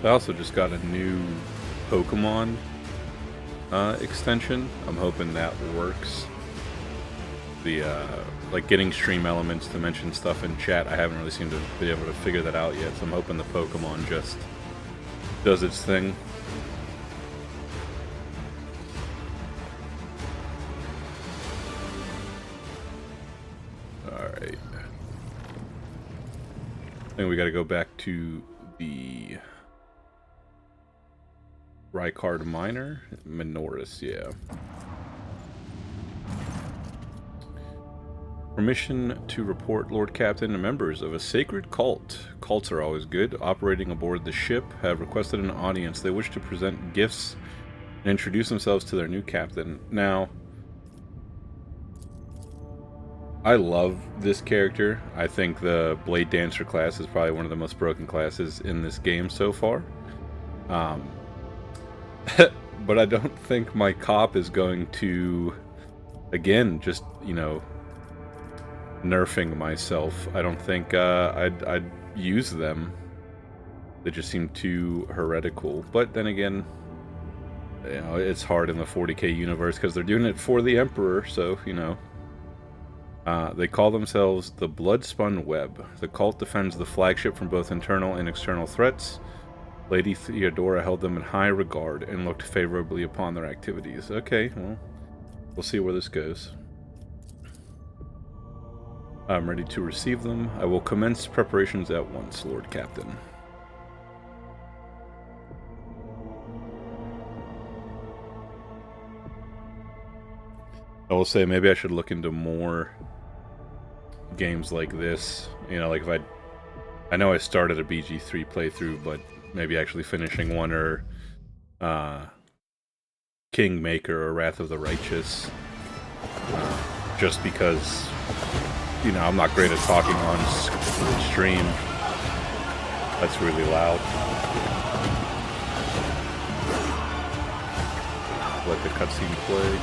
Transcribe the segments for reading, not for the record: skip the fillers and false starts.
I also just got a new Pokemon extension. I'm hoping that works. The like getting stream elements to mention stuff in chat, I haven't really seemed to be able to figure that out yet, so I'm hoping the Pokemon just does its thing. Alright. I think we gotta go back to the Rykard Miner? Minoris, yeah. Permission to report, Lord Captain. Members of a sacred cult. Cults are always good. Operating aboard the ship have requested an audience. They wish to present gifts and introduce themselves to their new captain. Now, I love this character. I think the Blade Dancer class is probably one of the most broken classes in this game so far. But I don't think my cop is going to, again, just, you know, nerfing myself. I don't think I'd use them. They just seem too heretical. But then again, you know, it's hard in the 40k universe because they're doing it for the Emperor, so, you know. They call themselves the Bloodspun Web. The cult defends the flagship from both internal and external threats. Lady Theodora held them in high regard and looked favorably upon their activities. Okay, well, we'll see where this goes. I'm ready to receive them. I will commence preparations at once, Lord Captain. I will say maybe I should look into more games like this. You know, like if I know I started a BG3 playthrough, but maybe actually finishing one, or Kingmaker or Wrath of the Righteous. Just because, you know, I'm not great at talking on stream. That's really loud. Let the cutscene play.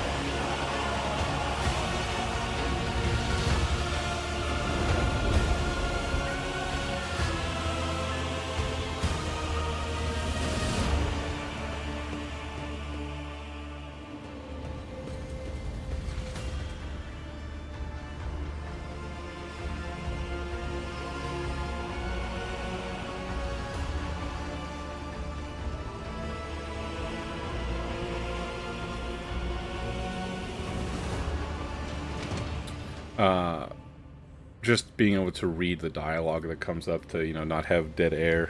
Just being able to read the dialogue that comes up to, you know, not have dead air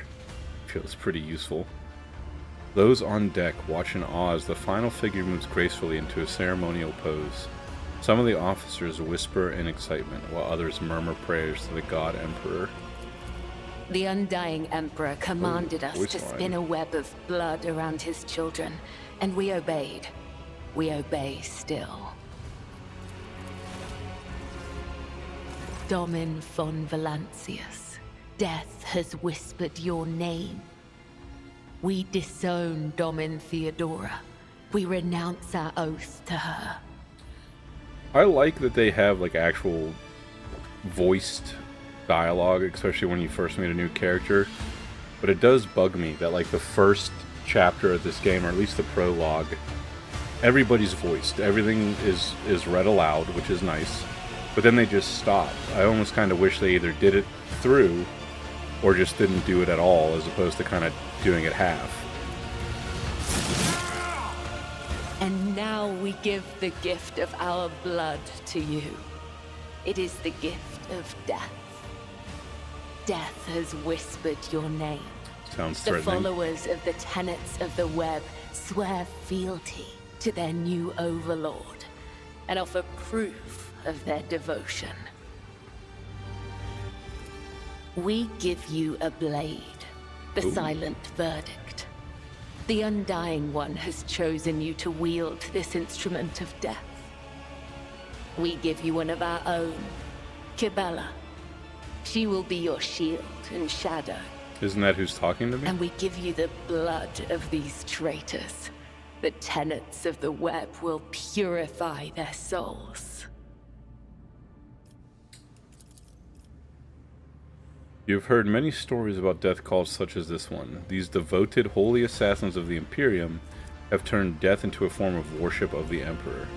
feels pretty useful. Those on deck watch in awe as the final figure moves gracefully into a ceremonial pose. Some of the officers whisper in excitement, while others murmur prayers to the God Emperor. The Undying Emperor commanded us to spin a web of blood around his children, and we obeyed. We obey still. Domin von Valancius, death has whispered your name. We disown Domin Theodora. We renounce our oath to her. I like that they have, like, actual voiced dialogue, especially when you first meet a new character. But it does bug me that, like, the first chapter of this game, or at least the prologue, everybody's voiced. Everything is read aloud, which is nice. But then they just stop. I almost kind of wish they either did it through or just didn't do it at all, as opposed to kind of doing it half. And now we give the gift of our blood to you. It is the gift of death. Death has whispered your name. Sounds threatening. The followers of the tenets of the web swear fealty to their new overlord and offer proof of their devotion. We give you a blade, the silent verdict. The Undying One has chosen you to wield this instrument of death. We give you one of our own, Kibella. She will be your shield and shadow. Isn't that who's talking to me? And we give you the blood of these traitors. The tenets of the web will purify their souls. You've heard many stories about death cults such as this one. These devoted, holy assassins of the Imperium have turned death into a form of worship of the Emperor.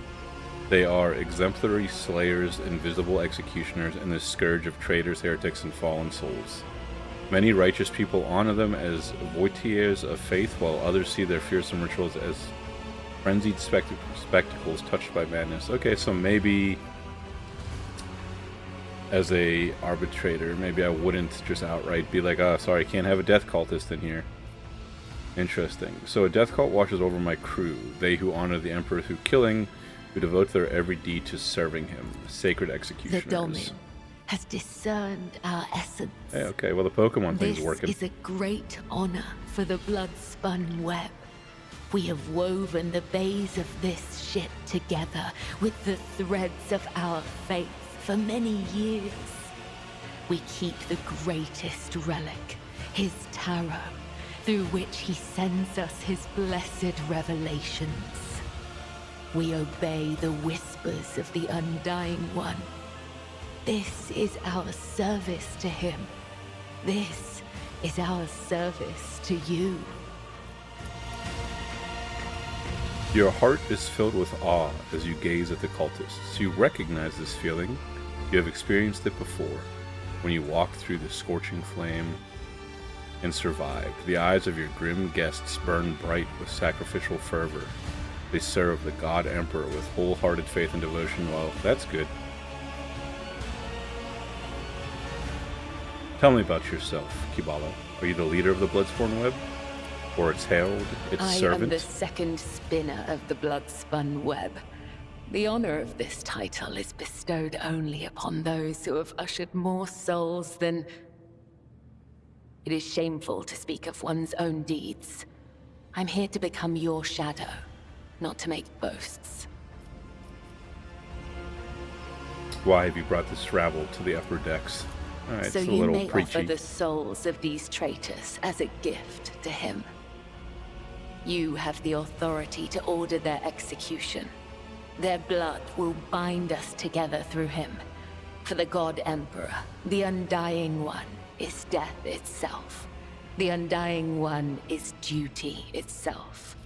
They are exemplary slayers, invisible executioners, and the scourge of traitors, heretics, and fallen souls. Many righteous people honor them as voitiers of faith, while others see their fearsome rituals as frenzied spectacles touched by madness. Okay, so maybe as a arbitrator, maybe I wouldn't just outright be like, oh, sorry, can't have a death cultist in here. Interesting. So a death cult watches over my crew, they who honor the Emperor through killing, who devote their every deed to serving him, sacred executioners. The Domin has discerned our essence. Hey, okay, well the Pokemon thing's working. This is a great honor for the blood-spun web. We have woven the bays of this ship together with the threads of our faith for many years. We keep the greatest relic, his tarot, through which he sends us his blessed revelations. We obey the whispers of the Undying One. This is our service to him. This is our service to you. Your heart is filled with awe as you gaze at the cultists. You recognize this feeling. You have experienced it before, when you walked through the scorching flame and survived. The eyes of your grim guests burn bright with sacrificial fervor. They serve the God Emperor with wholehearted faith and devotion. Well, that's good. Tell me about yourself, Kibalo. Are you the leader of the Bloodsworn Web? Or its herald, its servant? I am the second spinner of the blood-spun web. The honor of this title is bestowed only upon those who have ushered more souls than... It is shameful to speak of one's own deeds. I'm here to become your shadow, not to make boasts. Why have you brought this rabble to the upper decks? Alright, So it's a you little may preachy. offer the souls of these traitors as a gift to him. You have the authority to order their execution. Their blood will bind us together through him. For the God Emperor, the Undying One, is death itself. The Undying One is duty itself.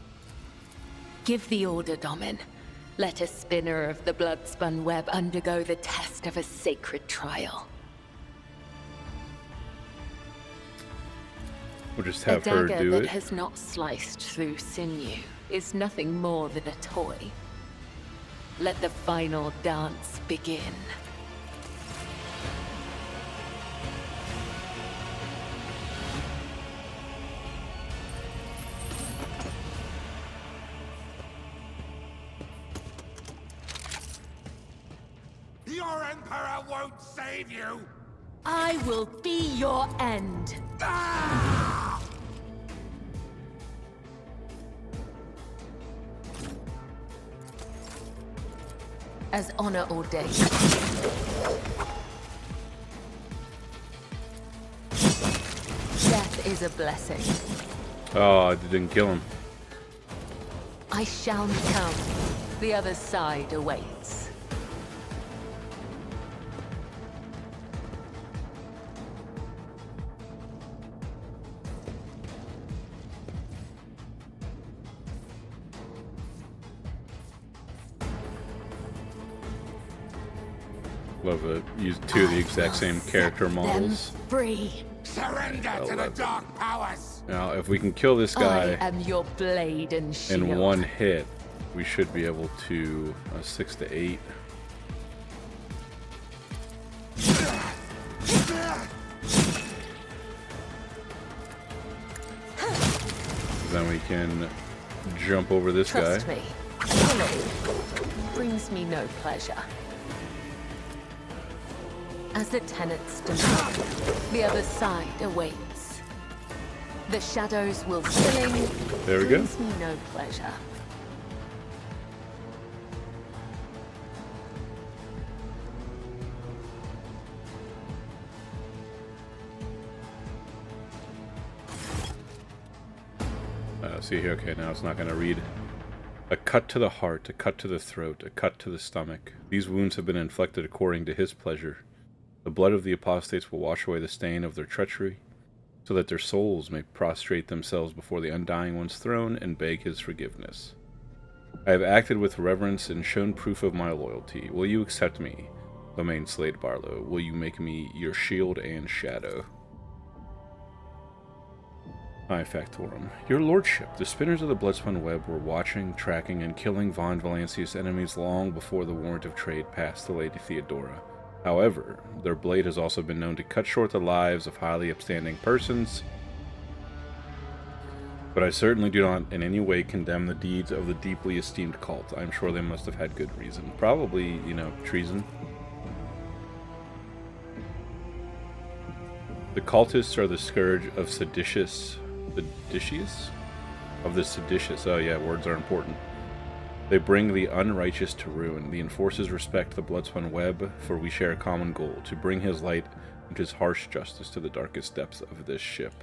Give the order, Domin. Let a spinner of the blood-spun web undergo the test of a sacred trial. We'll just have a her dagger do that it. has not sliced through sinew is nothing more than a toy. Let the final dance begin. Your Emperor won't save you! I will be your end. Ah! As honor ordained. Death is a blessing. Oh, I didn't kill him. I shall not come. The other side awaits. Love it. Use two of the exact same character models. Free. Surrender to the dark powers! Now, if we can kill this guy I am your blade and shield. in one hit, we should be able to 6 to 8. Then we can jump over this Trust guy. me. Killing brings me no pleasure. As the tenets demand, the other side awaits. The shadows will killing There we go. brings me no pleasure. See here, okay, now it's not going to read. A cut to the heart, a cut to the throat, a cut to the stomach. These wounds have been inflicted according to his pleasure. The blood of the apostates will wash away the stain of their treachery, so that their souls may prostrate themselves before the Undying One's throne and beg his forgiveness. I have acted with reverence and shown proof of my loyalty. Will you accept me, Domain Slade Barlow? Will you make me your shield and shadow? I Factorum. Your lordship, the spinners of the Bloodspun Web were watching, tracking, and killing Von Valancius' enemies long before the warrant of trade passed to Lady Theodora. However, their blade has also been known to cut short the lives of highly upstanding persons, but I certainly do not in any way condemn the deeds of the deeply esteemed cult. I'm sure they must have had good reason. Probably, treason. The cultists are the scourge of seditious... Seditious? Of the seditious. Oh yeah, words are important. They bring the unrighteous to ruin. The enforcers respect the Bloodspun Web, for we share a common goal, to bring his light and his harsh justice to the darkest depths of this ship.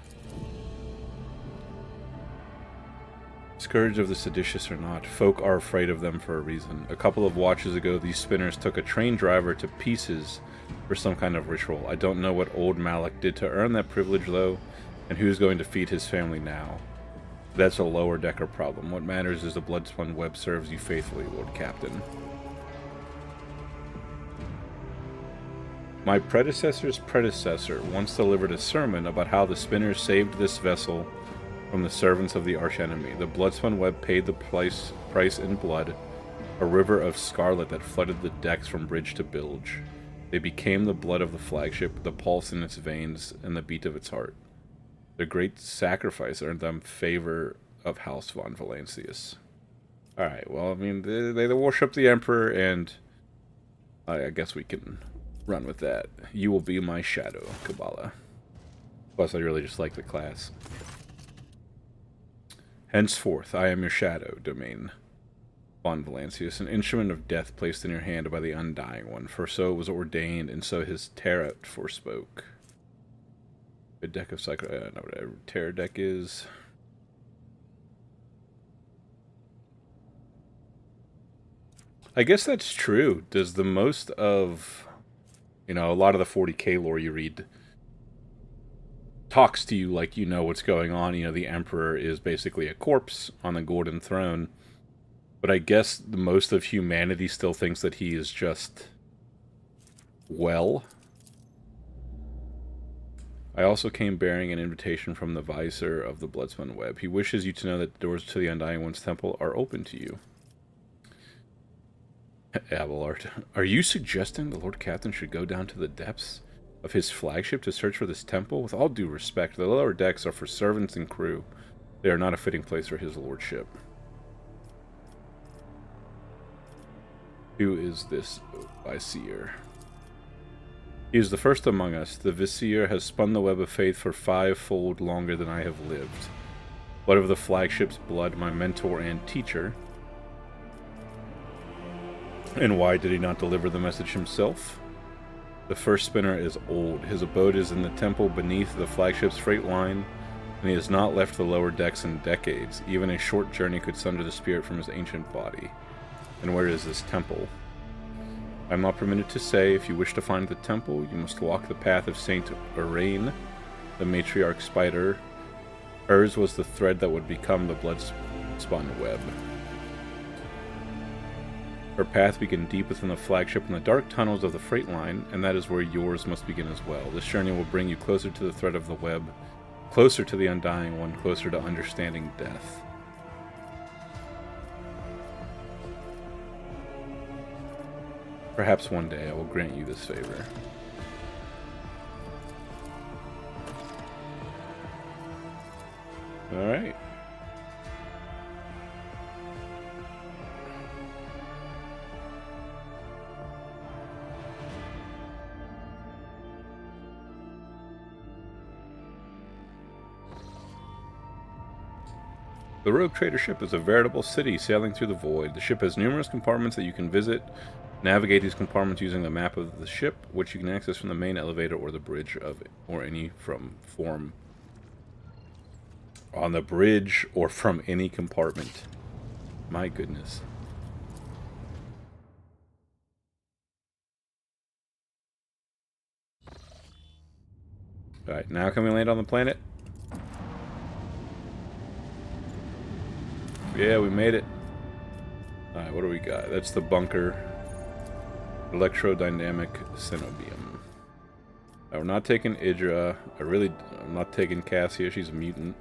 Scourge of the seditious or not, folk are afraid of them for a reason. A couple of watches ago, these spinners took a train driver to pieces for some kind of ritual. I don't know what old Malik did to earn that privilege, though, and who's going to feed his family now. That's a lower decker problem. What matters is the Bloodspun Web serves you faithfully, Lord Captain. My predecessor's predecessor once delivered a sermon about how the spinners saved this vessel from the servants of the archenemy. The Bloodspun Web paid the price in blood, a river of scarlet that flooded the decks from bridge to bilge. They became the blood of the flagship, the pulse in its veins, and the beat of its heart. Their great sacrifice earned them favor of House von Valancius. Alright, well, I mean, they worship the Emperor, and I guess we can run with that. You will be my shadow, Kabbalah. Plus, I really just like the class. Henceforth, I am your shadow, Domain von Valancius, an instrument of death placed in your hand by the Undying One, for so it was ordained, and so his Tarot forspoke. A deck of Psycho... I don't know what a Tarot deck is. I guess that's true. Does the most of... a lot of the 40k lore you read talks to you like you know what's going on. The Emperor is basically a corpse on the Golden Throne. But I guess the most of humanity still thinks that he is just... well... I also came bearing an invitation from the Vizier of the Bloodspun Web. He wishes you to know that the doors to the Undying One's temple are open to you. Abelard, are you suggesting the Lord Captain should go down to the depths of his flagship to search for this temple? With all due respect, the lower decks are for servants and crew. They are not a fitting place for his lordship. Who is this Vizier? He is the first among us. The Vizier has spun the web of faith for 5-fold longer than I have lived. Blood of the flagship's blood, my mentor and teacher. And why did he not deliver the message himself? The first spinner is old. His abode is in the temple beneath the flagship's freight line, and he has not left the lower decks in decades. Even a short journey could sunder the spirit from his ancient body. And where is this temple? I am not permitted to say. If you wish to find the temple, you must walk the path of Saint Irene, the matriarch spider. Hers was the thread that would become the blood-spun web. Her path began deep within the flagship in the dark tunnels of the freight line, and that is where yours must begin as well. This journey will bring you closer to the thread of the web, closer to the Undying One, closer to understanding death. Perhaps one day I will grant you this favor. Alright. The Rogue Trader ship is a veritable city sailing through the void. The ship has numerous compartments that you can visit. Navigate these compartments using the map of the ship, which you can access from the main elevator or the bridge of it, or any form on the bridge or from any compartment. My goodness. Alright, now can we land on the planet? Yeah, we made it. Alright, what do we got? That's the bunker. Electrodynamic Cenobium. We're not taking Idra. I'm not taking Cassia, she's a mutant.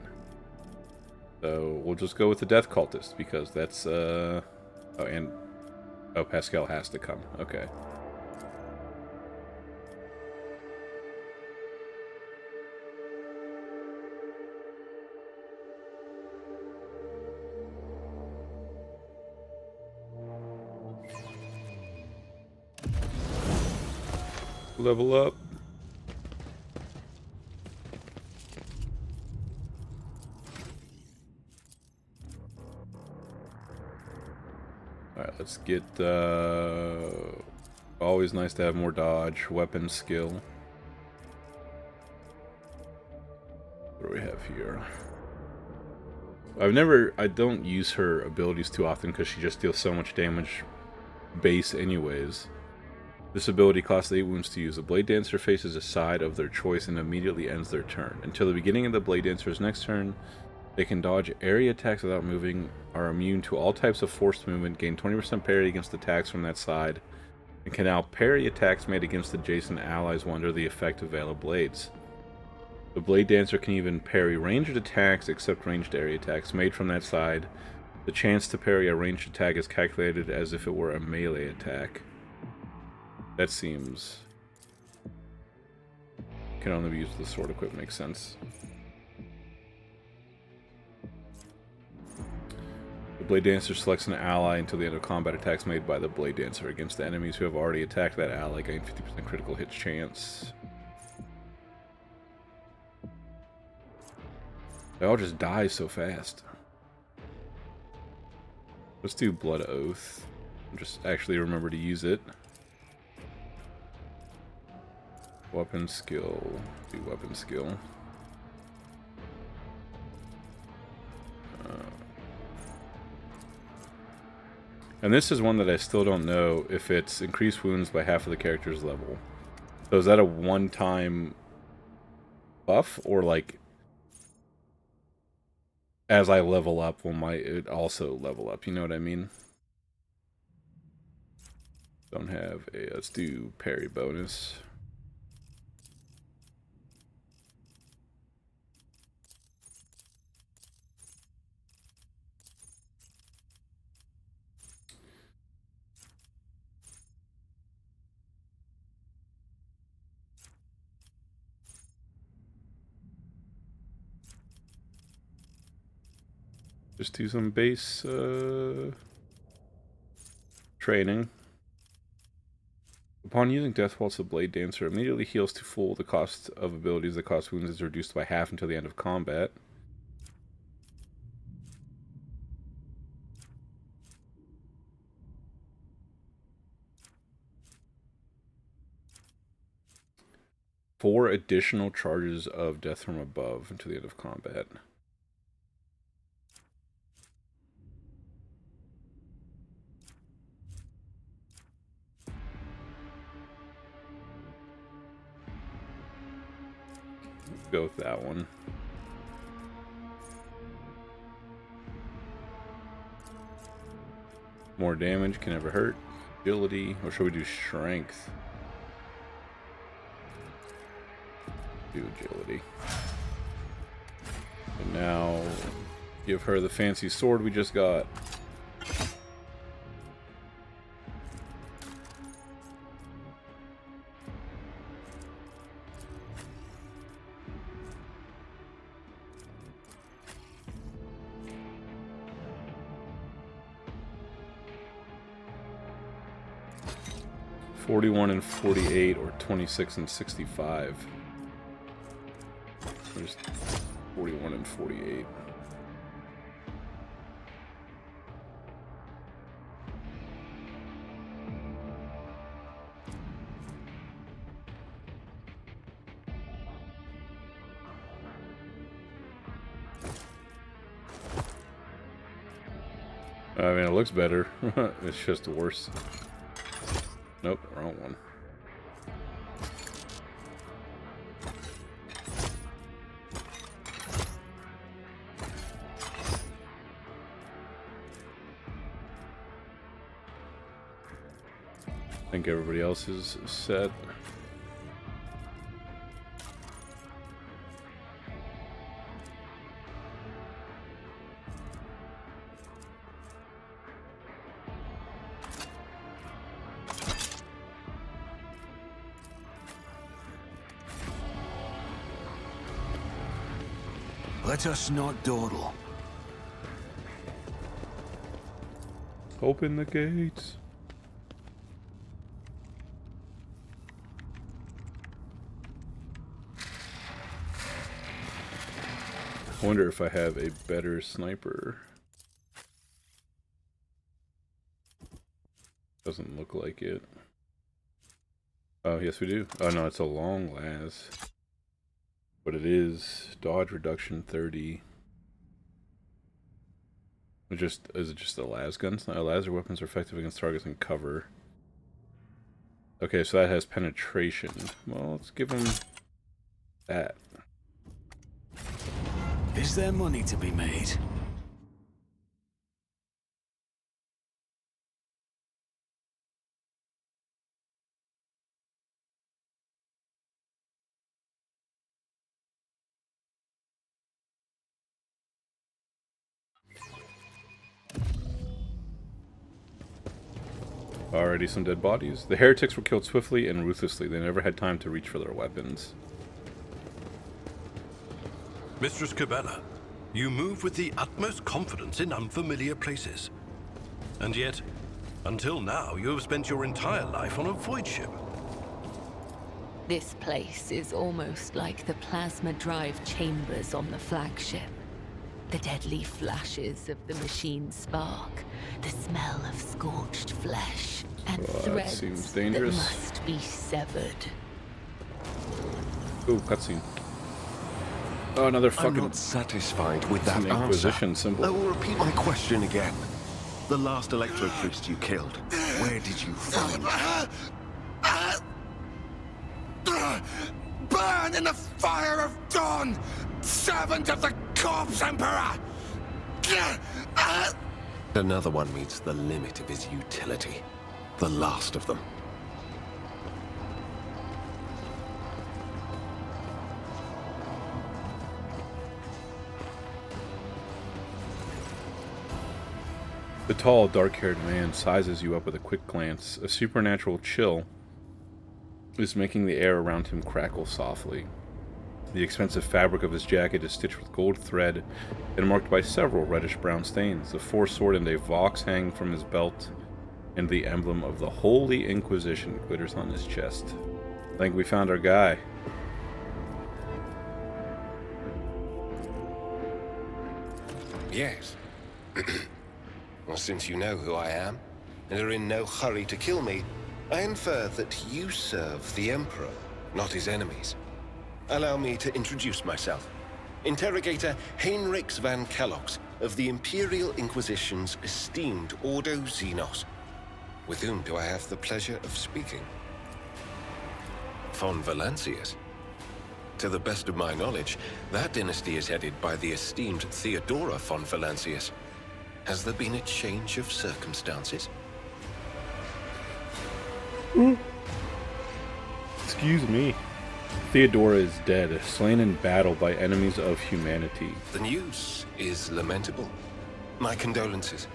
So we'll just go with the Death Cultist, because that's, oh, Pascal has to come. Okay. Level up. Alright, let's get, always nice to have more dodge, weapon skill. What do we have here? I don't use her abilities too often because she just deals so much damage base anyways. This ability costs 8 wounds to use. The Blade Dancer faces a side of their choice and immediately ends their turn. Until the beginning of the Blade Dancer's next turn, they can dodge area attacks without moving, are immune to all types of forced movement, gain 20% parry against attacks from that side, and can now parry attacks made against adjacent allies while under the effect of Veil of Blades. The Blade Dancer can even parry ranged attacks except ranged area attacks made from that side. The chance to parry a ranged attack is calculated as if it were a melee attack. That seems... can only be used with the sword equipped, makes sense. The Blade Dancer selects an ally until the end of combat. Attacks made by the Blade Dancer against the enemies who have already attacked that ally gain 50% critical hit chance. They all just die so fast. Let's do Blood Oath. Just actually remember to use it. Weapon skill. Do weapon skill. And this is one that I still don't know if it's increased wounds by half of the character's level. So is that a one-time buff, or like as I level up, will it also level up? You know what I mean? Don't have a... let's do parry bonus. Just do some base training. Upon using Death Pulse, the Blade Dancer immediately heals to full. The cost of abilities that cost wounds is reduced by half until the end of combat. Four additional charges of death from above until the end of combat. Go with that one. More damage can never hurt. Agility, or should we do strength? Do agility. And now give her the fancy sword we just got. $41 and $48, or $26 and $65. There's 41 and 48. I mean, it looks better. It's just worse. Nope, wrong one. I think everybody else is set. Let us not dawdle. Open the gates. I wonder if I have a better sniper. Doesn't look like it. Oh, yes we do. Oh no, it's a long las. But it is dodge reduction 30. Is it just the las guns? No, laser weapons are effective against targets in cover. Okay, so that has penetration. Well, let's give him that. Is there money to be made? Already some dead bodies. The heretics were killed swiftly and ruthlessly. They never had time to reach for their weapons. Mistress Cabela, you move with the utmost confidence in unfamiliar places. And yet, until now, you have spent your entire life on a void ship. This place is almost like the plasma drive chambers on the flagship. The deadly flashes of the machine's spark, the smell of scorched flesh, and That threads seems that dangerous. must be severed. Ooh, cutscene. Oh, another I'm fucking not satisfied with that an answer. Inquisition symbol. I will repeat my question again. The last electro priest you killed, where did you find him? Burn in the fire of dawn, servant of the corpse emperor! Another one meets the limit of his utility. The last of them. The tall, dark-haired man sizes you up with a quick glance. A supernatural chill is making the air around him crackle softly. The expensive fabric of his jacket is stitched with gold thread and marked by several reddish-brown stains. The four-sword and a vox hang from his belt, and the emblem of the Holy Inquisition glitters on his chest. I think we found our guy. Yes. Well, since you know who I am, and are in no hurry to kill me, I infer that you serve the Emperor, not his enemies. Allow me to introduce myself. Interrogator Heinrichs van Kellogg's of the Imperial Inquisition's esteemed Ordo Xenos. With whom do I have the pleasure of speaking? Von Valancius. To the best of my knowledge, that dynasty is headed by the esteemed Theodora von Valancius. Has there been a change of circumstances? Excuse me. Theodora is dead, slain in battle by enemies of humanity. The news is lamentable. My condolences.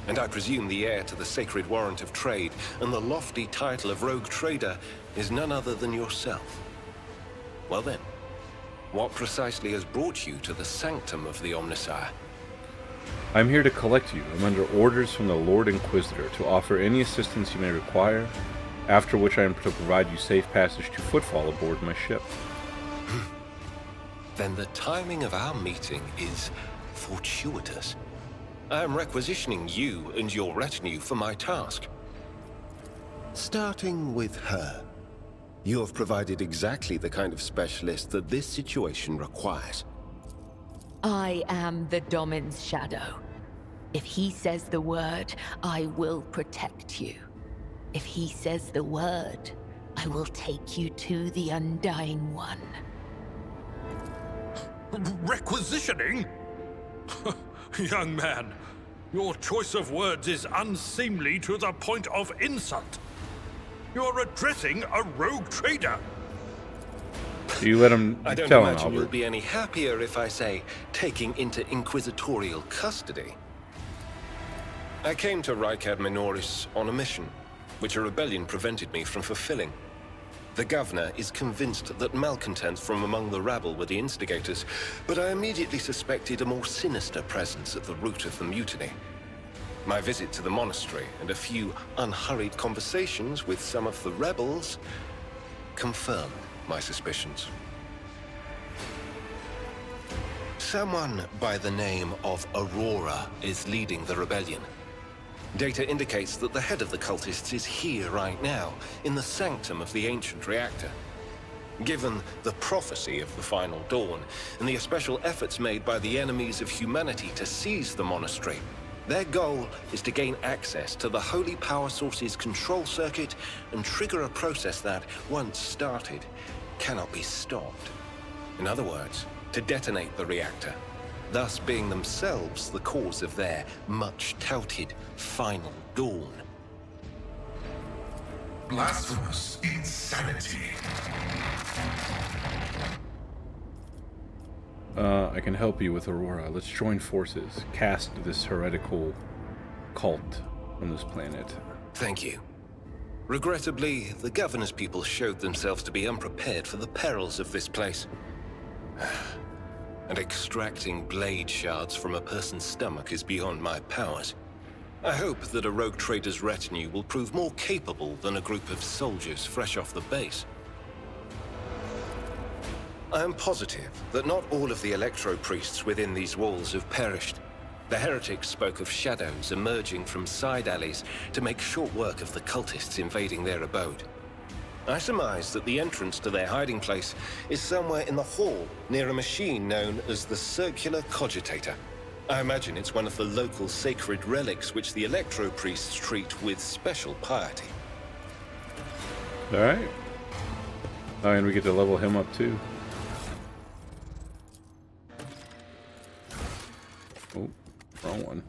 And I presume the heir to the sacred warrant of trade and the lofty title of rogue trader is none other than yourself. Well then, what precisely has brought you to the sanctum of the Omnissiah? I'm here to collect you. I'm under orders from the Lord Inquisitor to offer any assistance you may require, after which I am to provide you safe passage to footfall aboard my ship. Then the timing of our meeting is fortuitous. I am requisitioning you and your retinue for my task. Starting with her. You have provided exactly the kind of specialist that this situation requires. I am the Domin's shadow. If he says the word, I will protect you. If he says the word, I will take you to the Undying One. Requisitioning? Young man, your choice of words is unseemly to the point of insult. You're addressing a rogue trader. You let him I don't tell him, imagine you'll Albert. be any happier if I say taking into inquisitorial custody. I came to Rykad Minoris on a mission, which a rebellion prevented me from fulfilling. The governor is convinced that malcontents from among the rabble were the instigators, but I immediately suspected a more sinister presence at the root of the mutiny. My visit to the monastery and a few unhurried conversations with some of the rebels confirmed my suspicions. Someone by the name of Aurora is leading the rebellion. Data indicates that the head of the cultists is here right now, in the sanctum of the ancient reactor. Given the prophecy of the final dawn, and the special efforts made by the enemies of humanity to seize the monastery, their goal is to gain access to the holy power source's control circuit and trigger a process that, once started, cannot be stopped. In other words, to detonate the reactor, thus being themselves the cause of their much-touted final dawn. Blasphemous insanity. I can help you with Aurora. Let's join forces. Cast this heretical cult on this planet. Thank you. Regrettably, the governor's people showed themselves to be unprepared for the perils of this place. And extracting blade shards from a person's stomach is beyond my powers. I hope that a rogue trader's retinue will prove more capable than a group of soldiers fresh off the base. I am positive that not all of the electro-priests within these walls have perished. The heretics spoke of shadows emerging from side alleys to make short work of the cultists invading their abode. I surmise that the entrance to their hiding place is somewhere in the hall near a machine known as the Circular Cogitator. I imagine it's one of the local sacred relics which the electro-priests treat with special piety. Alright. Oh, and we get to level him up too. Oh, wrong one.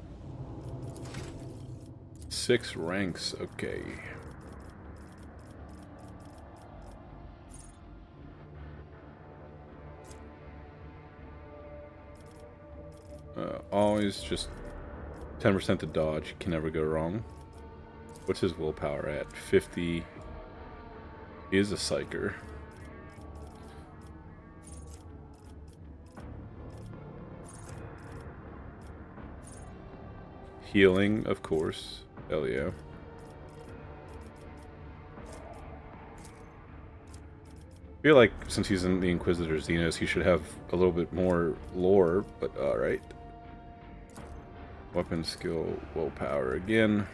6 ranks, okay. Always just 10% to dodge. Can never go wrong. What's his willpower at? 50. He is a psyker. Healing, of course. Hell yeah. I feel like since he's in the Inquisitor Xenos, he should have a little bit more lore, but alright. Weapon skill, willpower again.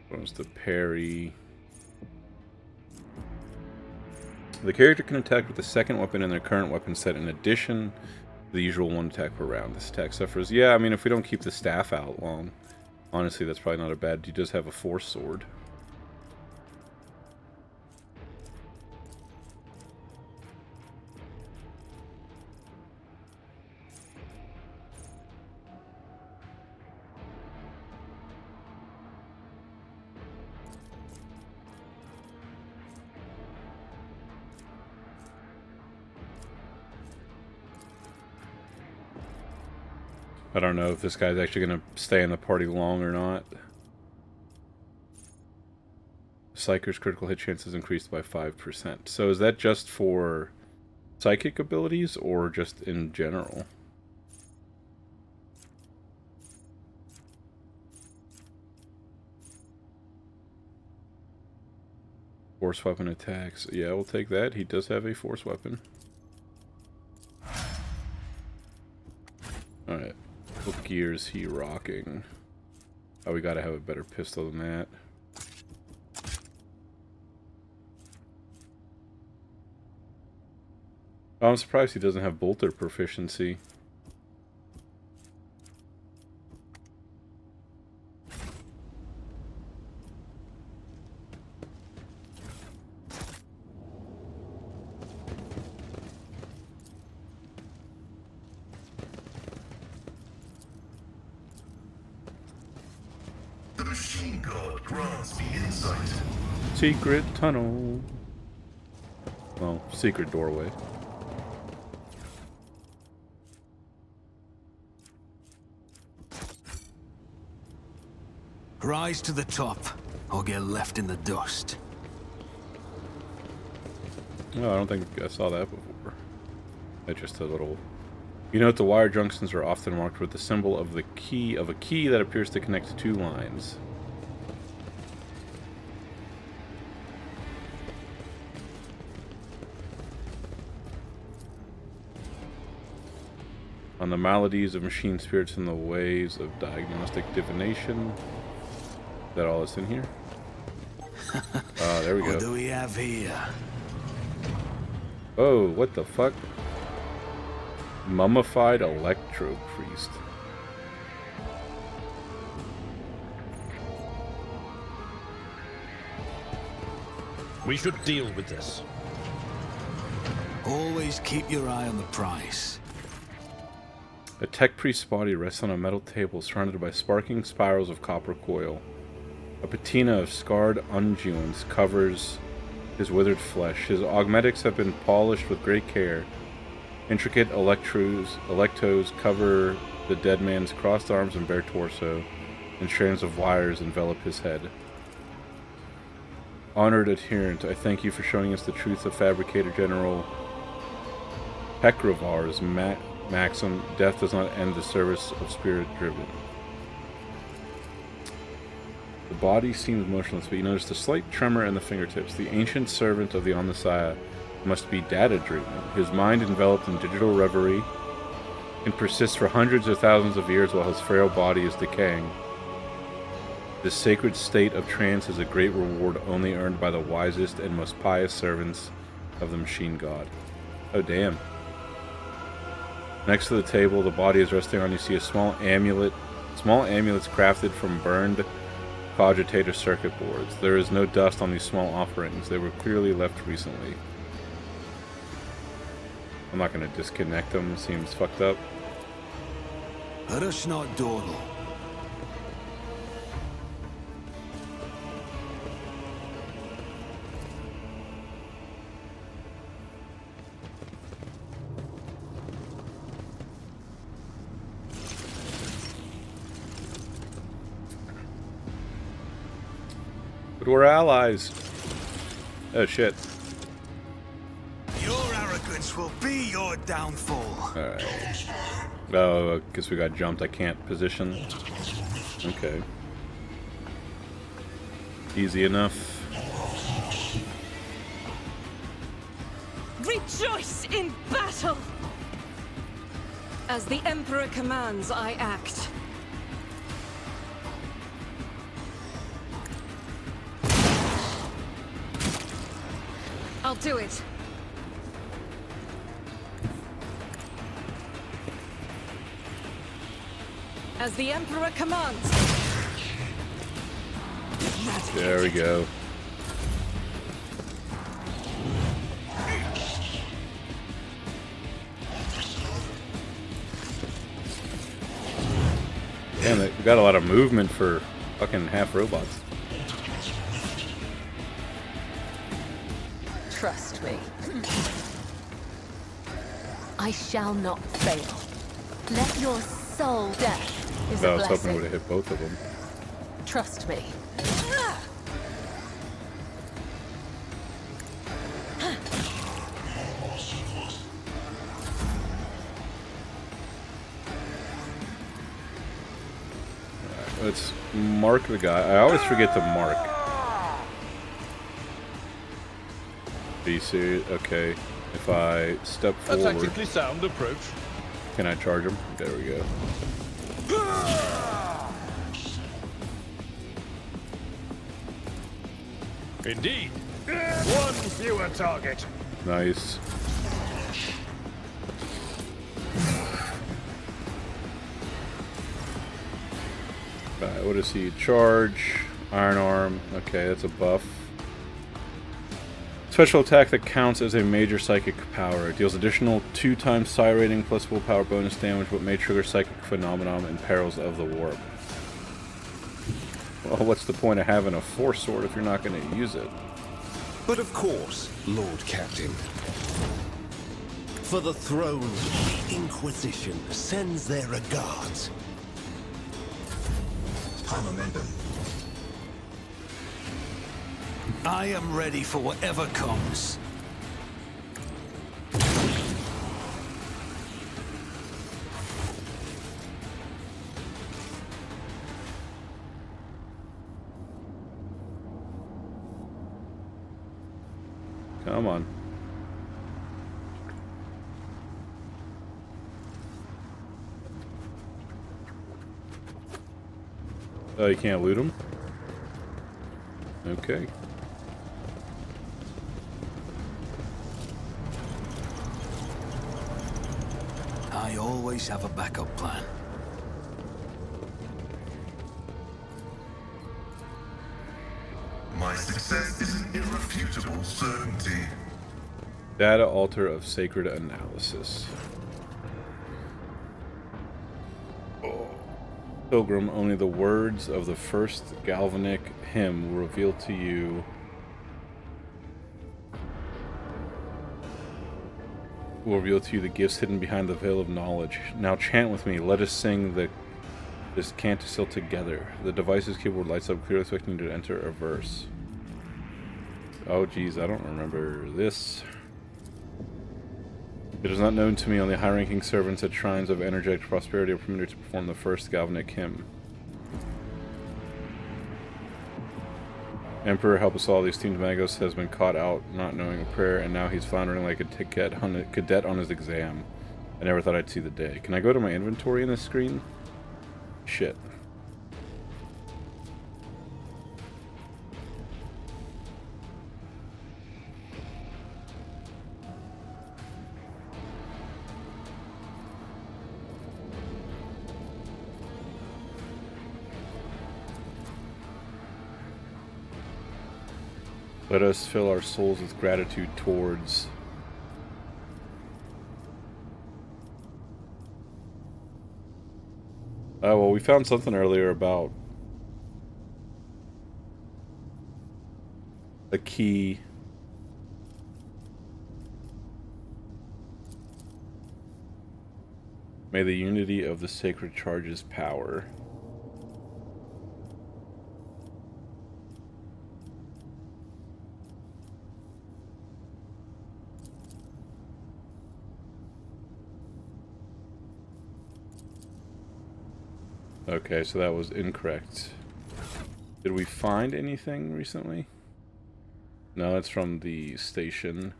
What was the parry? The character can attack with the second weapon in their current weapon set in addition to the usual 1 attack per round. This attack suffers... Yeah, I mean, if we don't keep the staff out long, honestly, that's probably not a bad... He does have a force sword. I don't know if this guy's actually going to stay in the party long or not. Psyker's critical hit chance is increased by 5%. So is that just for psychic abilities or just in general? Force weapon attacks. Yeah, we'll take that. He does have a force weapon. Alright. What gear is he rocking? Oh, we gotta have a better pistol than that. Oh, I'm surprised he doesn't have bolter proficiency. machine god grants me insight. Secret tunnel. Well, secret doorway. Rise to the top, or get left in the dust. No, I don't think I saw that before. That's just a little... You note the wire junctions are often marked with the symbol of a key that appears to connect two lines. On the maladies of machine spirits and the ways of diagnostic divination. Is that all that's in here? There we go. What do we have here? Oh, what the fuck? Mummified electro priest. We should deal with this. Always keep your eye on the prize. A tech priest's body rests on a metal table surrounded by sparking spirals of copper coil. A patina of scarred unguents covers his withered flesh. His augmetics have been polished with great care. Intricate electos cover the dead man's crossed arms and bare torso, and strands of wires envelop his head. Honored adherent, I thank you for showing us the truth of Fabricator General Pekravar's maxim, death does not end the service of spirit-driven. The body seems motionless, but you notice a slight tremor in the fingertips. The ancient servant of the Omnissiah must be data-driven. His mind enveloped in digital reverie can persist for hundreds or thousands of years while his frail body is decaying. This sacred state of trance is a great reward only earned by the wisest and most pious servants of the machine god. Oh, damn. Next to the table, the body is resting on. You see a small amulet. Small amulets crafted from burned cogitator circuit boards. There is no dust on these small offerings. They were clearly left recently. I'm not going to disconnect them. Seems fucked up. Let us not dawdle. But we're allies. Oh shit. Your arrogance will be your downfall. Alright. Oh, because we got jumped. I can't position. Okay. Easy enough. Rejoice in battle! As the Emperor commands, I act. I'll do it. As the Emperor commands. There we go. Damn it, we got a lot of movement for fucking half robots. Trust me. I shall not fail. Let your soul death is I a was hoping blessing. would have hit both of them. Trust me. Let's mark the guy. I always forget to mark. Be serious. Okay. If I step A forward, tactically sound approach. can I charge him? There we go. Indeed. One fewer target. Nice. Alright, what does he charge? Iron Arm. Okay, that's a buff. Special attack that counts as a major psychic power. It deals additional 2x psi rating plus willpower bonus damage, but may trigger psychic phenomenon in perils of the warp. Well, what's the point of having a force sword if you're not going to use it? But of course, Lord Captain. For the throne, the Inquisition sends their regards. Momentum. I am ready for whatever comes. Come on. Oh, you can't loot them? Okay. I always have a backup plan. My success is an irrefutable certainty. Data altar of sacred analysis. Pilgrim, only the words of the first galvanic hymn will reveal to you the gifts hidden behind the veil of knowledge. Now chant with me. Let us sing this canticle together. The device's keyboard lights up, clearly expecting you to enter a verse. Oh geez, I don't remember this. It is not known to me only high-ranking servants at shrines of energetic prosperity are permitted to perform the first galvanic hymn. Emperor, help us all. The esteemed Magos has been caught out not knowing a prayer, and now he's floundering like a cadet on his exam. I never thought I'd see the day. Can I go to my inventory in this screen? Shit. Let us fill our souls with gratitude towards oh, well, we found something earlier about a key. May the unity of the sacred charge's power. Okay, so that was incorrect. Did we find anything recently? No, it's from the station.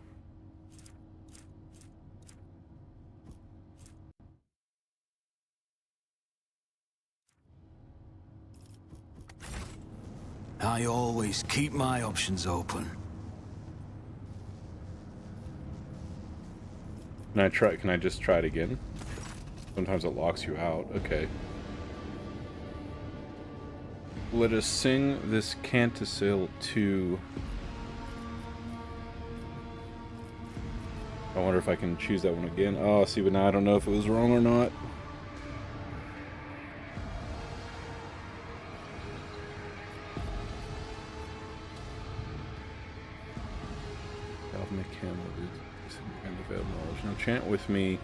I always keep my options open. Can I just try it again? Sometimes it locks you out. Okay. Let us sing this canticle to... I wonder if I can choose that one again. Oh, see, but now I don't know if it was wrong or not. Galvanic hymn and the veil of knowledge. Now chant with me.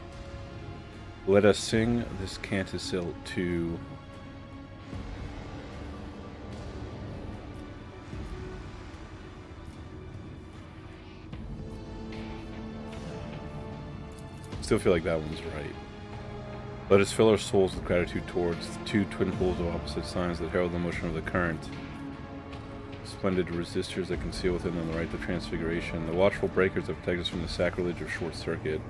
Let us sing this canticle to... Still feel like that one's right. Let us fill our souls with gratitude towards the two twin poles of opposite signs that herald the motion of the current. Splendid resistors that conceal within them the right to transfiguration. The watchful breakers that protect us from the sacrilege of short circuit.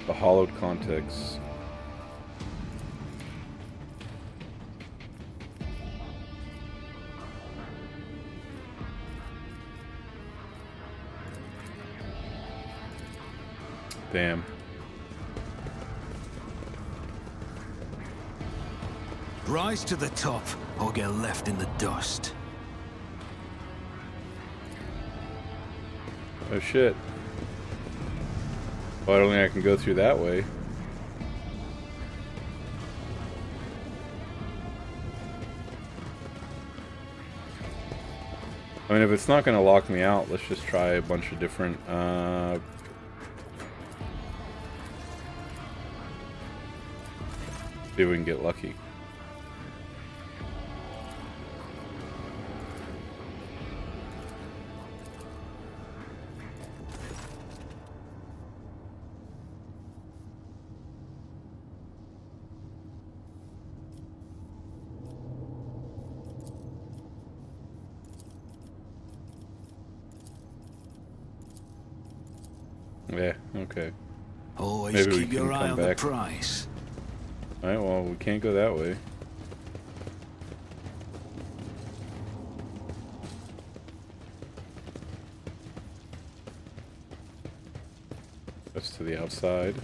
The hollowed context. Damn. Rise to the top, or get left in the dust. Oh shit. Well, I don't think I can go through that way. I mean, if it's not going to lock me out, let's just try a bunch of different, see if we can get lucky. Yeah, okay. Always Maybe we keep can your eye come on back. the prize. Alright, well, we can't go that way. That's to the outside.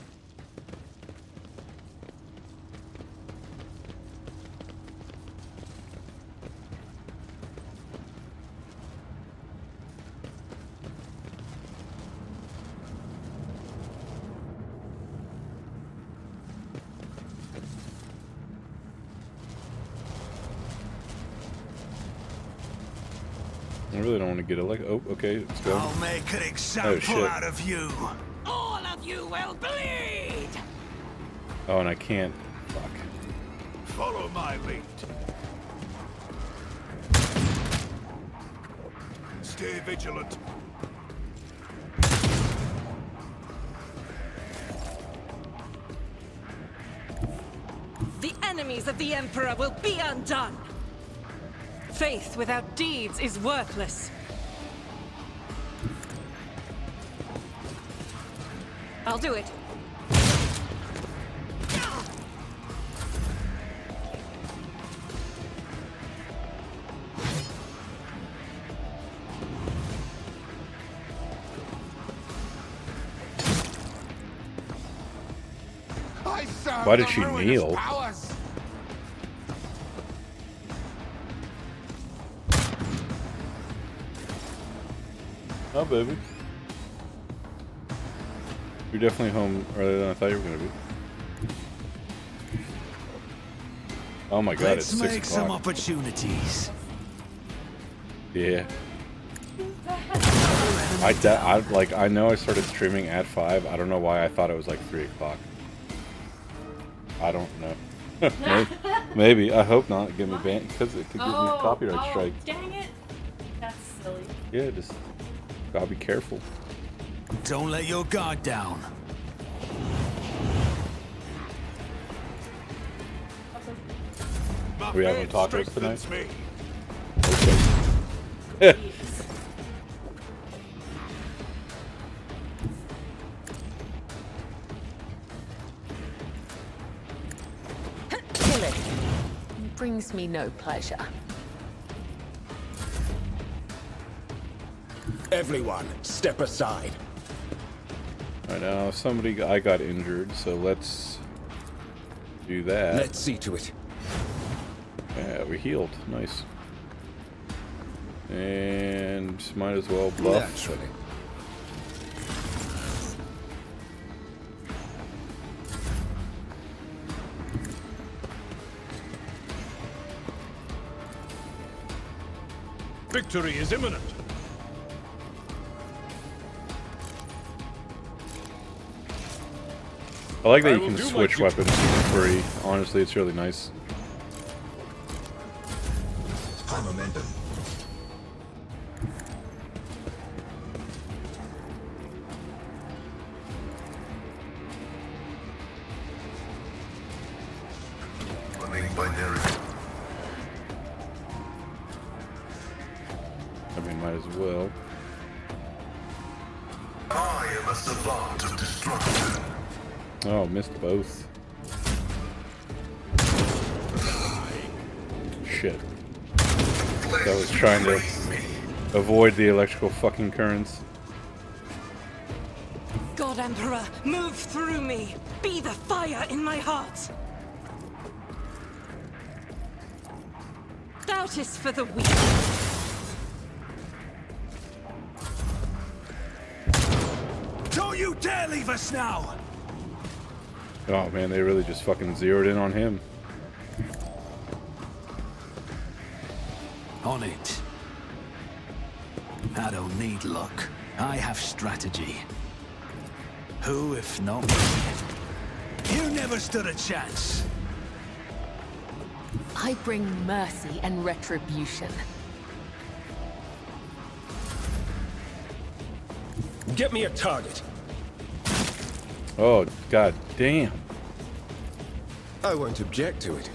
I really don't want to get oh, okay, let's go. I'll make an example shit. out of you. All of you will bleed! Oh, and I can't. Fuck. Follow my lead. Stay vigilant. The enemies of the Emperor will be undone! Faith without deeds is worthless. I'll do it. Why did she kneel? Oh, baby. You're definitely home earlier than I thought you were going to be. Oh my god, Let's it's 6 make some o'clock. opportunities. Yeah. I know I started streaming at 5. I don't know why I thought it was like 3 o'clock. I don't know. Maybe. I hope not. Get me banned because it could give me a copyright strike. Dang it. That's silly. Yeah, just gotta be careful. Don't let your guard down. Are we having tacos tonight? Okay. Killing brings me no pleasure. Everyone, step aside. Right now, I got injured, so let's do that. Let's see to it. Yeah, we healed. Nice. And might as well bluff. Naturally. Victory is imminent. I like that you can switch weapons for free. Honestly, it's really nice. High momentum. Running binary. I mean, might as well. I am a savant of destruction. Oh, missed both. Shit. I was trying to avoid the electrical fucking currents. God Emperor, move through me! Be the fire in my heart! Doubt is for the weak. Don't you dare leave us now! Oh man, they really just fucking zeroed in on him. On it. I don't need luck. I have strategy. Who, if not me? You never stood a chance. I bring mercy and retribution. Get me a target. Oh, god damn. I won't object to it.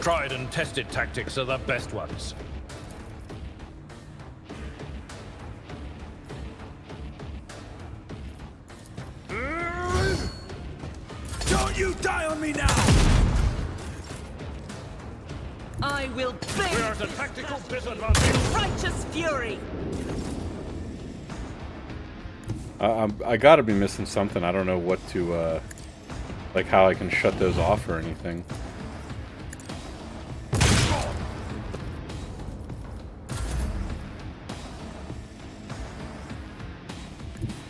Tried and tested tactics are the best ones. Don't you die on me now! I will bathe We're at a tactical disadvantage. righteous fury. I gotta be missing something. I don't know what to, like how I can shut those off or anything.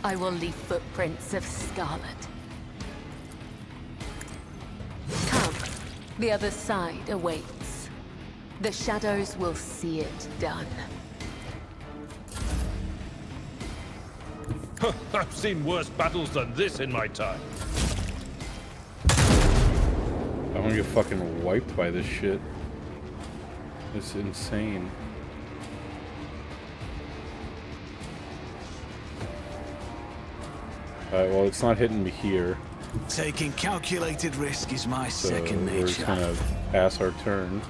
I will leave footprints of scarlet. Come, the other side awaits. The shadows will see it done. I've seen worse battles than this in my time. I'm gonna get fucking wiped by this shit. It's insane. Alright, well, it's not hitting me here. Taking calculated risk is my So second we're just nature. gonna pass our turn.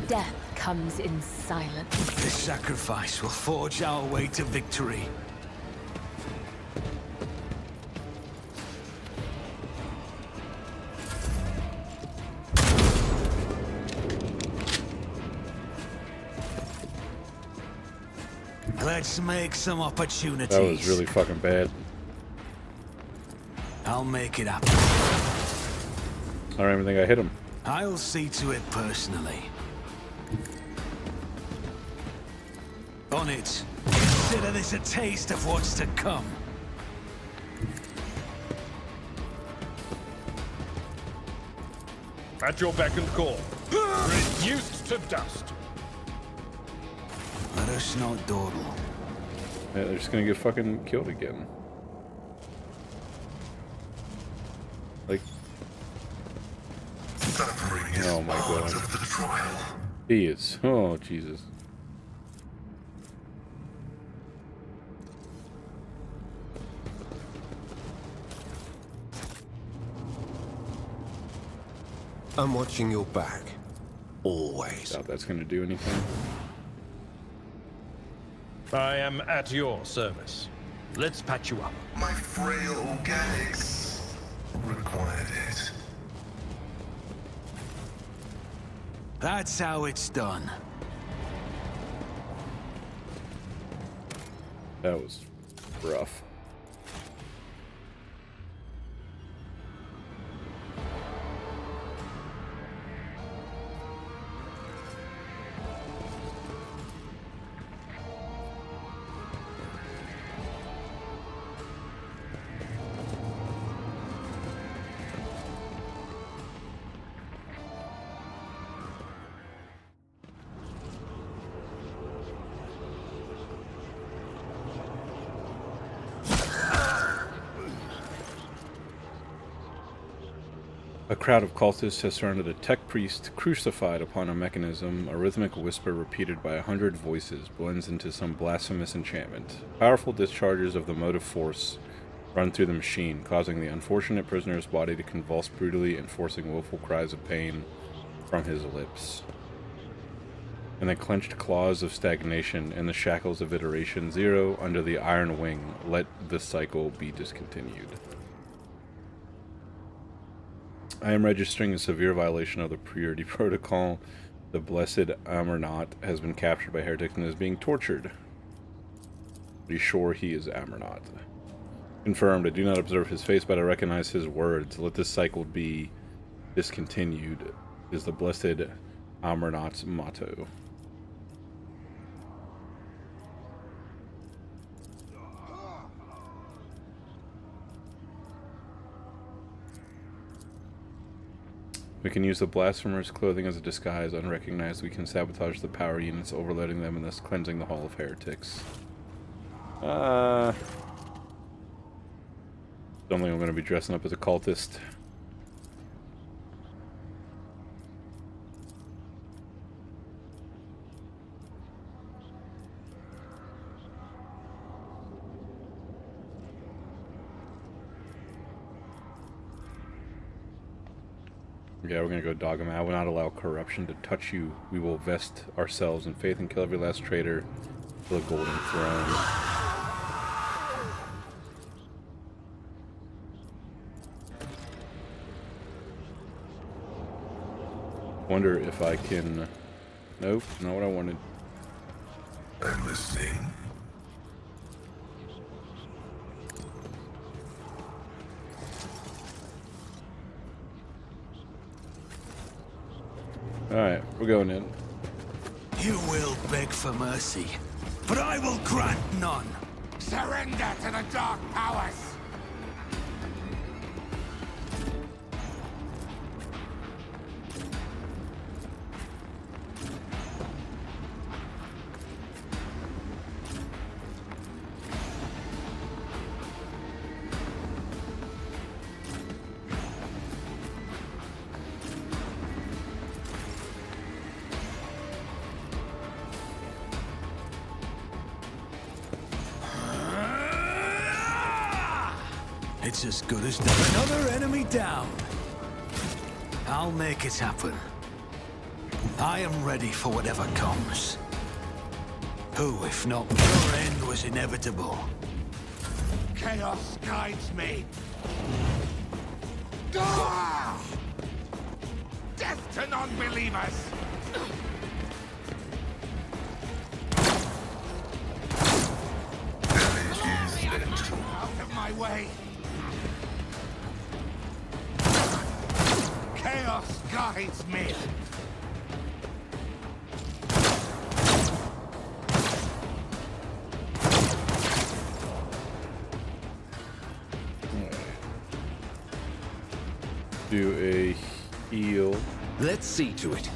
Death comes in silence. This sacrifice will forge our way to victory. Let's make some opportunities. That was really fucking bad. I'll make it happen. I don't even think I hit him. I'll see to it personally. On it. Consider this a taste of what's to come. At your beck and call. Reduced to dust. Let us not dawdle. Yeah, they're just gonna get fucking killed again. Like, Suffering is oh my part god. of the trial. He is. Oh, Jesus. I'm watching your back. Always. Doubt that's gonna do anything. I am at your service. Let's patch you up. My frail organics required it. That's how it's done. That was rough. A crowd of cultists has surrounded a tech priest crucified upon a mechanism. A rhythmic whisper repeated by 100 voices blends into some blasphemous enchantment. Powerful discharges of the motive force run through the machine, causing the unfortunate prisoner's body to convulse brutally and forcing woeful cries of pain from his lips. In the clenched claws of stagnation and the shackles of iteration, Zero, under the iron wing, let the cycle be discontinued. I am registering a severe violation of the purity protocol. The blessed Amarnaut has been captured by heretics and is being tortured. Be sure he is Amarnaut. Confirmed. I do not observe his face, but I recognize his words. Let this cycle be discontinued is the blessed Amarnaut's motto. We can use the Blasphemers' clothing as a disguise. Unrecognized, we can sabotage the power units, overloading them and thus cleansing the Hall of Heretics. Don't think I'm going to be dressing up as a cultist. Yeah, we're gonna go dog him out. Will not allow corruption to touch you. We will vest ourselves in faith and kill every last traitor for the golden throne. Wonder if I can... Nope, not what I wanted. I'm listening. Alright, we're going in. You will beg for mercy, but I will grant none. Surrender to the dark powers! It's as good as done. Another enemy down. I'll make it happen. I am ready for whatever comes. Who, if not me? Your end was inevitable. Chaos guides me. Ah! Death to non-believers! Out of my way! Chaos guides me. Do a heal. Let's see to it.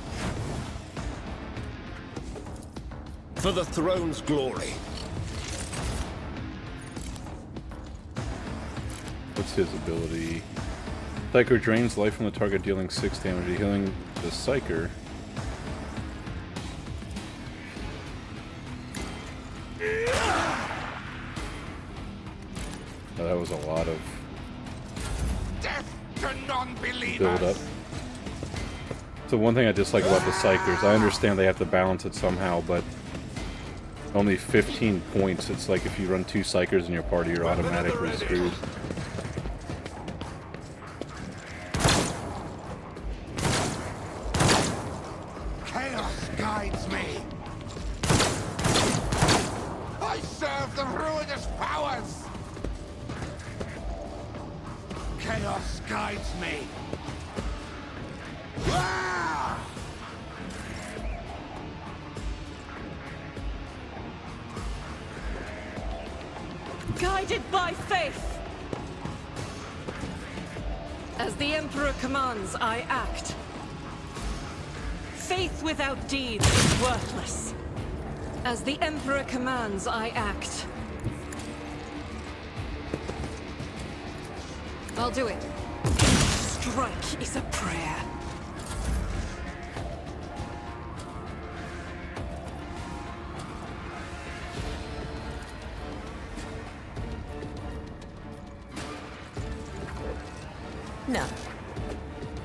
For the throne's glory. What's his ability? Psyker drains life from the target, dealing 6 damage. Healing the Psyker. Oh, that was a lot of Death to non-believers! build up. So one thing I dislike about the Psychers, I understand they have to balance it somehow, but only 15 points. It's like if you run 2 Psychers in your party, you're automatically screwed. Chaos guides me. I serve the ruinous powers. Chaos guides me. Ah! Guided by faith. As the Emperor commands, I act. Faith without deeds is worthless. As the Emperor commands, I act. I'll do it. Strike is a prayer. No.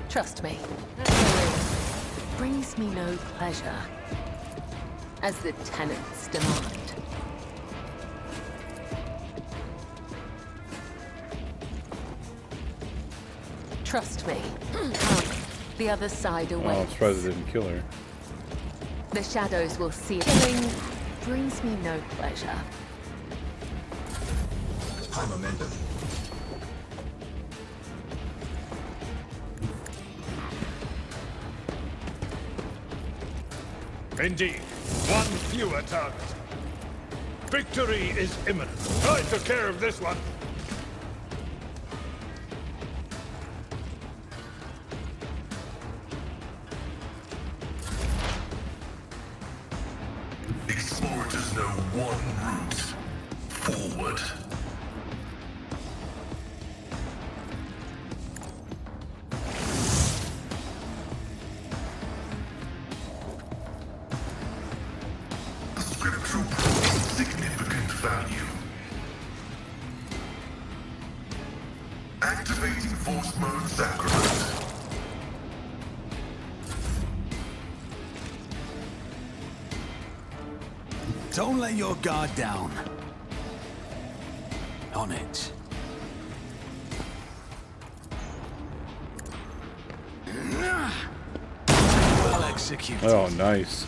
Trust me. Brings me no pleasure. As the tenants demand. Trust me. The other side awaits. Oh, I'm surprised it didn't kill her. The shadows will see it. Killing brings me no pleasure. High momentum. Indeed, one fewer target. Victory is imminent. I took care of this one. Forward. The scriptural proof of significant value. Activating force mode sacrament. Don't let your guard down. On it. Well executed. Oh, nice.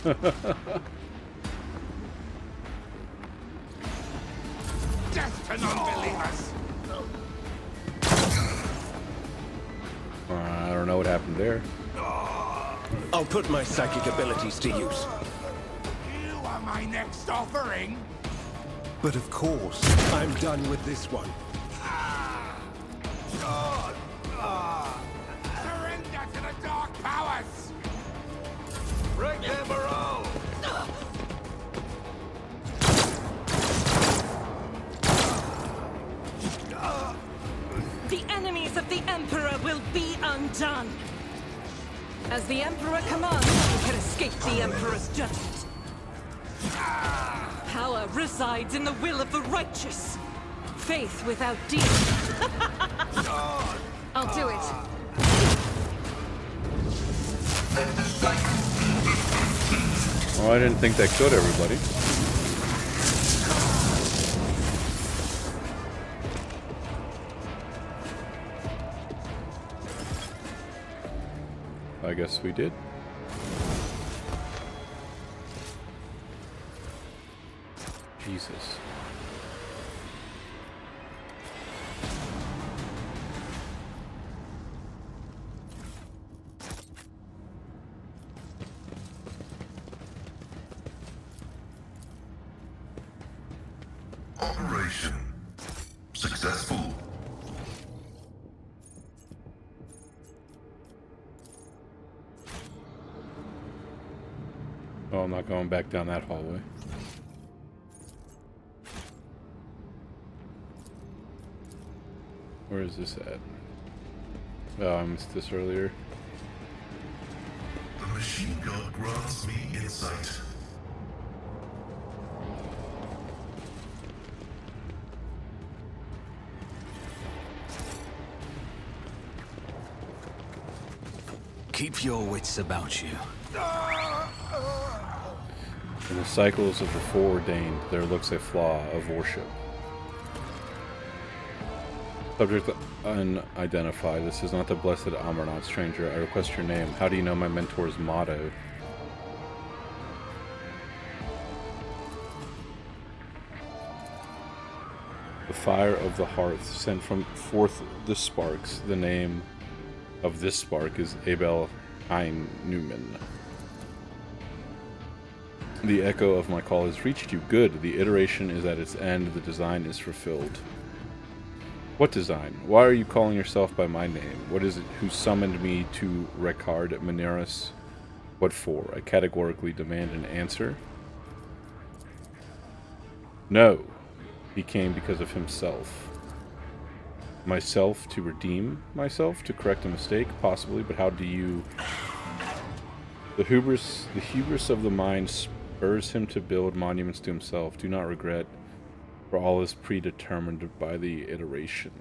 Death to non-believers! I don't know what happened there. I'll put my psychic abilities to use. You are my next offering! But of course, I'm done with this one. Surrender to the dark powers! Break their morale! The enemies of the Emperor will be undone. As the Emperor commands, you can escape the Emperor's judgment. Power resides in the will of the righteous. Faith without deeds. I'll do it. Oh, I didn't think that killed everybody. I guess we did. Jesus. Operation successful. Oh, I'm not going back down that hallway. Where is this at? Oh, I missed this earlier. The machine gun grants me insight. Keep your wits about you. In the cycles of the foreordained, there looks a flaw of worship. Subject unidentified. This is not the blessed Amarnath, stranger. I request your name. How do you know my mentor's motto? The fire of the hearth sent from forth the sparks. The name of this spark is Abel Ein Newman. The echo of my call has reached you. Good. The iteration is at its end. The design is fulfilled. What design? Why are you calling yourself by my name? What is it who summoned me to Rekard Mineris? What for? I categorically demand an answer. No. He came because of himself. Myself to redeem myself? To correct a mistake? Possibly, but how do you... The hubris of the mind spurs him to build monuments to himself. Do not regret, for all is predetermined by the iteration.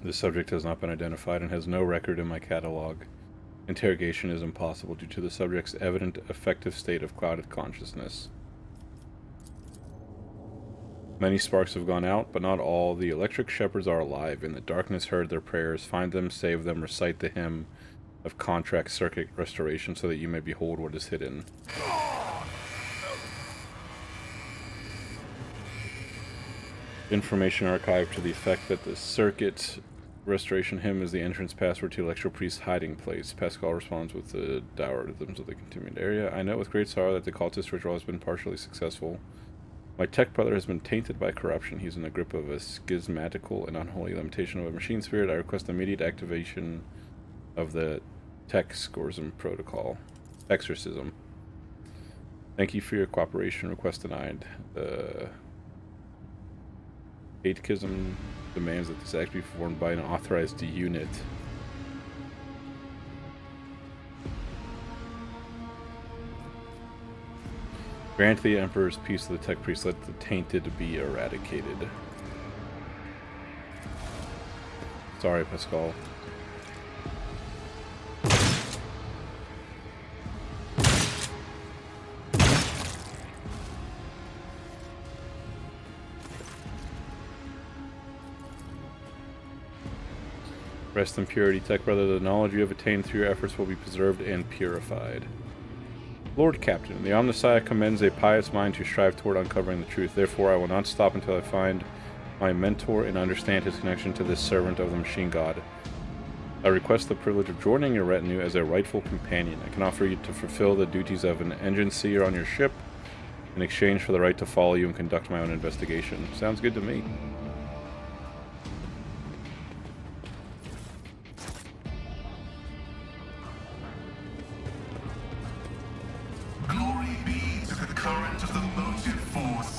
The subject has not been identified and has no record in my catalog. Interrogation is impossible due to the subject's evident affective state of clouded consciousness. Many sparks have gone out, but not all. The electric shepherds are alive. In the darkness heard their prayers. Find them, save them, recite the hymn of contract circuit restoration so that you may behold what is hidden. Information archived to the effect that the circuit restoration hymn is the entrance password to Electro Priest's hiding place. Pascal responds with the dour rhythms of the containment area. I note with great sorrow that the cultist ritual has been partially successful. My tech brother has been tainted by corruption. He's in the grip of a schismatical and unholy limitation of a machine spirit. I request immediate activation of the tech Scorsm protocol. Exorcism. Thank you for your cooperation. Request denied. The Catechism demands that this act be performed by an authorized unit. Grant the Emperor's peace to the tech priest. Let the tainted be eradicated. Sorry, Pascal. Rest in purity, tech brother. The knowledge you have attained through your efforts will be preserved and purified. Lord Captain, the Omnissiah commends a pious mind to strive toward uncovering the truth. Therefore, I will not stop until I find my mentor and understand his connection to this servant of the machine god. I request the privilege of joining your retinue as a rightful companion. I can offer you to fulfill the duties of an engine seer on your ship in exchange for the right to follow you and conduct my own investigation. Sounds good to me.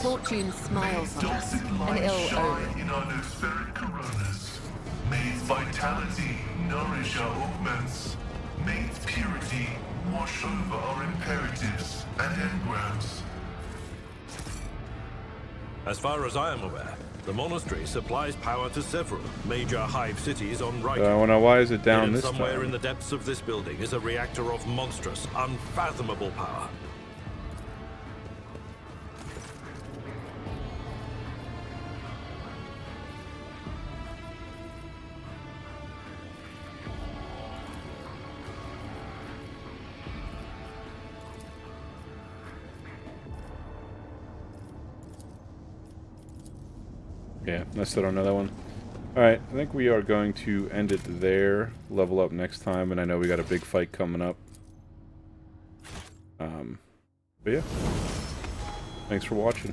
Fortune smiles on us, an ill omen. In our nospheric coronas. May its vitality nourish our augments. May its purity wash over our imperatives and engrams. As far as I am aware, the monastery supplies power to several major hive cities on Riker. Why is it down Hidden this somewhere time? in the depths of this building is a reactor of monstrous, unfathomable power. Yeah, I still don't know that one. Alright, I think we are going to end it there. Level up next time, and I know we got a big fight coming up. But yeah. Thanks for watching.